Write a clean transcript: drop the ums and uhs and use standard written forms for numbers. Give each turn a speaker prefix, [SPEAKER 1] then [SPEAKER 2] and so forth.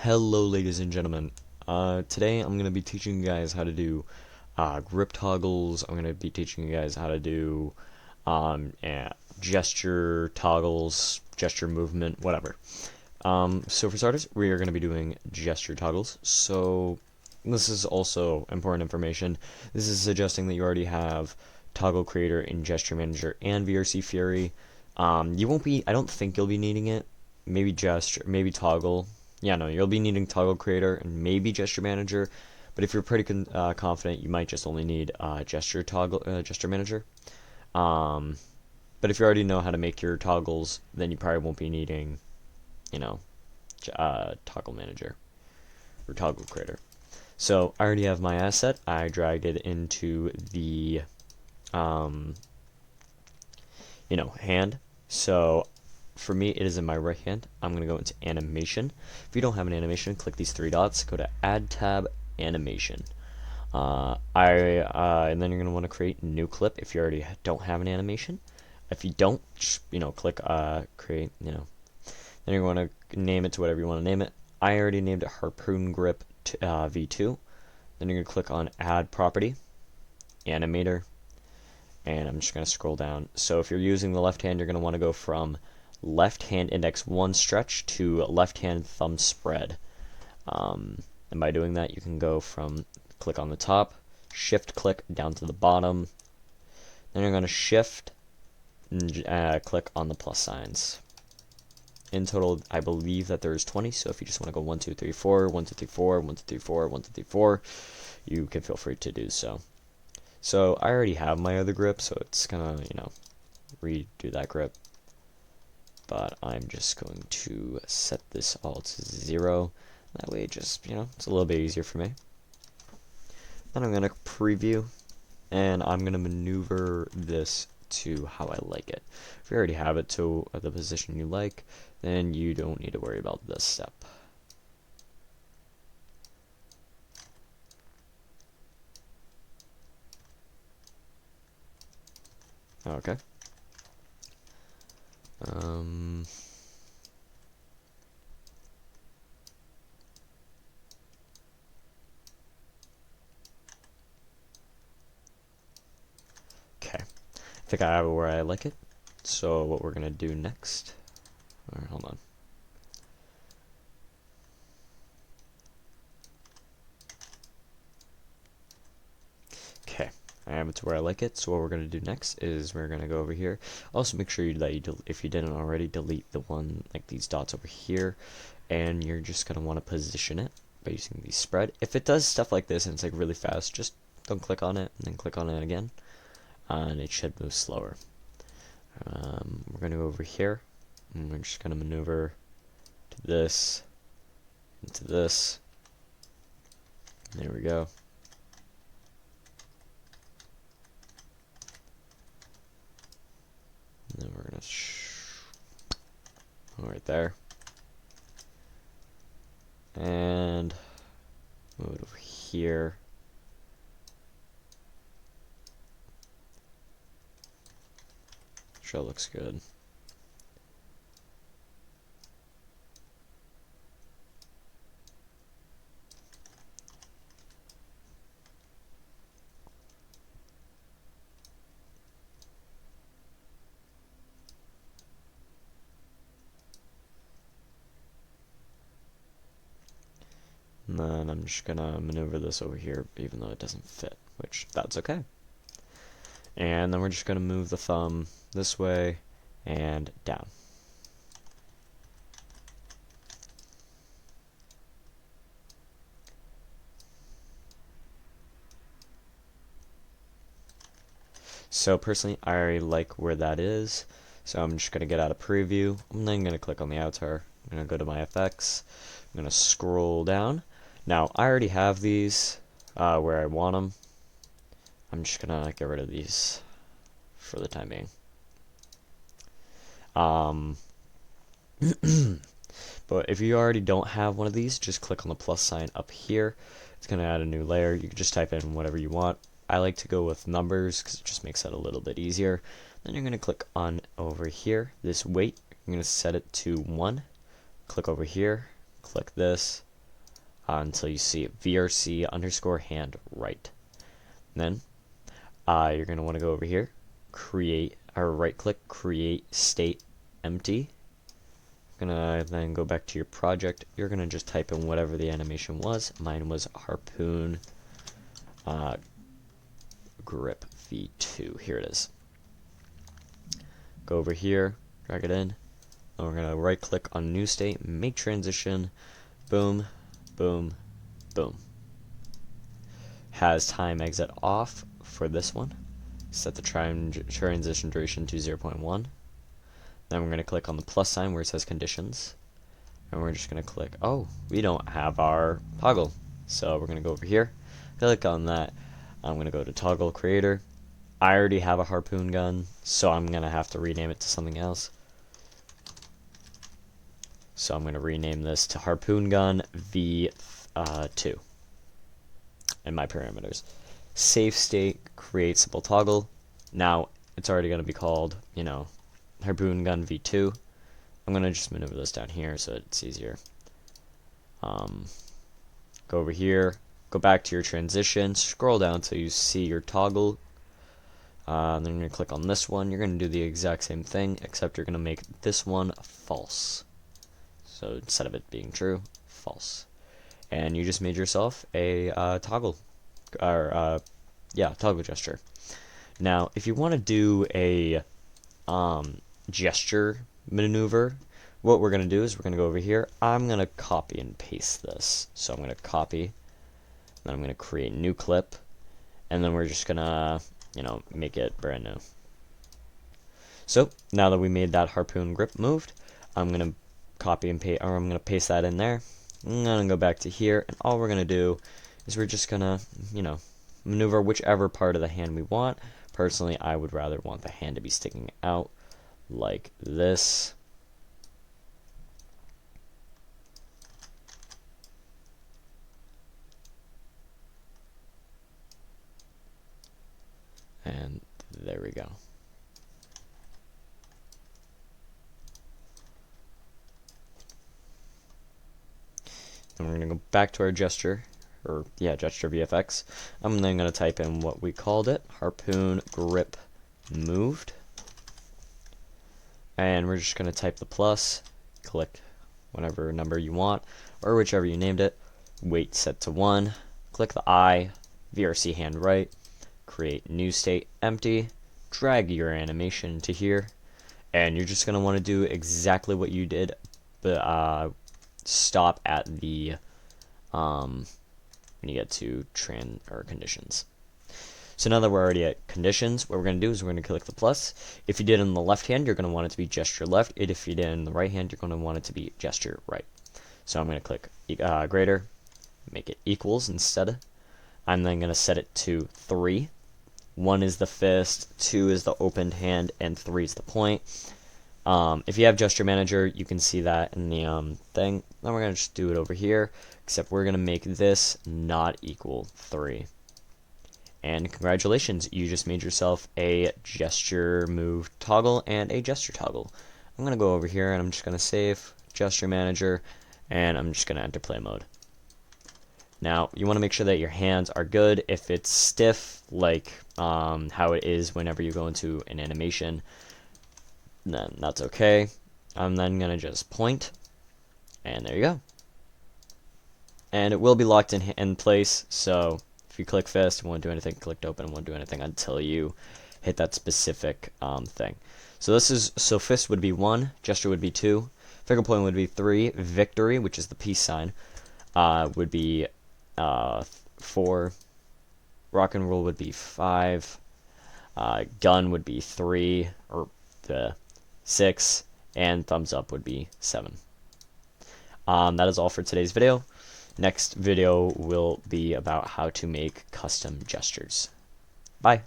[SPEAKER 1] Hello ladies and gentlemen, today I'm going to be teaching you guys how to do grip toggles. I'm going to be teaching you guys how to do gesture toggles, gesture movement, whatever. So for starters, we are going to be doing gesture toggles. So this is also important information. This is suggesting that you already have Toggle Creator in Gesture Manager and VRC Fury. You won't be, I don't think you'll be needing it. Maybe gesture, maybe toggle. Yeah, no, you'll be needing Toggle Creator and maybe Gesture Manager. But if you're pretty confident, you might just only need Gesture Manager. But if you already know how to make your toggles, then you probably won't be needing, you know, Toggle Manager or Toggle Creator. So I already have my asset. I dragged it into the, hand. So for me, it is in my right hand. I'm going to go into animation. If you don't have an animation, click these three dots, go to add tab, animation. And then you're going to want to create new clip if you already don't have an animation. If you don't, just, click create, then you're going to name it to whatever you want to name it. I already named it Harpoon Grip V2. Then you're going to click on add property, animator, and I'm just going to scroll down. So if you're using the left hand, you're going to want to go from left hand index 1 stretch to left hand thumb spread. And by doing that, you can go from click on the top, shift click down to the bottom. Then you're going to shift and click on the plus signs. In total, I believe that there is 20, so if you just want to go 1, 2, 3, 4, 1, 2, 3, 4, 1, 2, 3, 4, 1, 2, 3, 4, you can feel free to do so. So I already have my other grip, so it's gonna, redo that grip. But I'm just going to set this all to 0. That way, it's a little bit easier for me. Then I'm gonna preview, and I'm gonna maneuver this to how I like it. If you already have it to the position you like, then you don't need to worry about this step. Okay. Okay. I think I have it where I like it. So what we're gonna do next? Alright, hold on. Okay, I have it to where I like it. So what we're gonna do next is we're gonna go over here. Also, make sure that if you didn't already, delete the one like these dots over here, and you're just gonna want to position it by using the spread. If it does stuff like this and it's like really fast, just don't click on it and then click on it again, and it should move slower. We're gonna go over here, and we're just gonna maneuver to this, into this. There we go. And then we're gonna go right there, and move it over here. Sure, looks good. And then I'm just gonna maneuver this over here, even though it doesn't fit, which that's okay. And then we're just gonna move the thumb this way and down. So personally, I already like where that is, so I'm just gonna get out of preview. I'm then gonna click on the avatar. I'm gonna go to my effects. I'm gonna scroll down. Now I already have these where I want them. I'm just gonna get rid of these for the time being. But if you already don't have one of these, just click on the plus sign up here. It's going to add a new layer. You can just type in whatever you want. I like to go with numbers because it just makes it a little bit easier. Then you're going to click on over here, this weight. You're going to set it to 1. Click over here, click this, until you see VRC underscore hand right. Then you're going to want to go over here, create, or right click, create state empty. Gonna then go back to your project. You're gonna just type in whatever the animation was. Mine was harpoon grip V2. Here it is. Go over here, drag it in, and we're gonna right click on new state, make transition, boom, boom, boom. Has time exit off for this one. Set the transition duration to 0.1. Then we're going to click on the plus sign where it says conditions. And we're just going to click, oh, we don't have our toggle. So we're going to go over here, click on that. I'm going to go to toggle creator. I already have a harpoon gun, so I'm going to have to rename it to something else. So I'm going to rename this to harpoon gun V2 in my parameters. Save state, create simple toggle. Now it's already going to be called, you know, harpoon gun V2. I'm going to just maneuver this down here so it's easier. Go over here, go back to your transition, scroll down until you see your toggle. Then you're going to click on this one. You're going to do the exact same thing, except you're going to make this one false. So instead of it being true, false. And you just made yourself a toggle, or toggle gesture. Now, if you want to do a gesture maneuver, what we're going to do is we're going to go over here. I'm going to copy and paste this. So I'm going to copy, then I'm going to create new clip, and then we're just going to, you know, make it brand new. So now that we made that harpoon grip moved, I'm going to copy and paste, or I'm going to paste that in there. I'm going to go back to here, and all we're going to do is we're just going to, you know, maneuver whichever part of the hand we want. Personally, I would rather want the hand to be sticking out like this. And there we go. And we're going to go back to our gesture, gesture VFX. I'm then going to type in what we called it, harpoon grip moved. And we're just going to type the plus, click whatever number you want, or whichever you named it, weight set to 1, click the I, VRC hand right, create new state empty, drag your animation to here, and you're just going to want to do exactly what you did, but stop at the when you get to conditions. So now that we're already at conditions, what we're going to do is we're going to click the plus. If you did it in the left hand, you're going to want it to be gesture left. If you did it in the right hand, you're going to want it to be gesture right. So I'm going to click greater, make it equals instead. I'm then going to set it to 3. 1 is the fist, 2 is the opened hand, and 3 is the point. If you have gesture manager, you can see that in the thing. Then we're going to just do it over here, except we're going to make this not equal 3. And congratulations, you just made yourself a gesture move toggle and a gesture toggle. I'm going to go over here and I'm just going to save gesture manager, and I'm just going to enter play mode. Now, you want to make sure that your hands are good. If it's stiff, like how it is whenever you go into an animation, then that's okay. I'm then going to just point, and there you go. And it will be locked in place, so if you click fist and won't do anything, click open and won't do anything until you hit that specific thing. So fist would be 1, gesture would be 2, finger point would be 3, victory, which is the peace sign, would be 4, rock and roll would be 5, gun would be 3, or 6, and thumbs up would be 7. That is all for today's video. Next video will be about how to make custom gestures. Bye.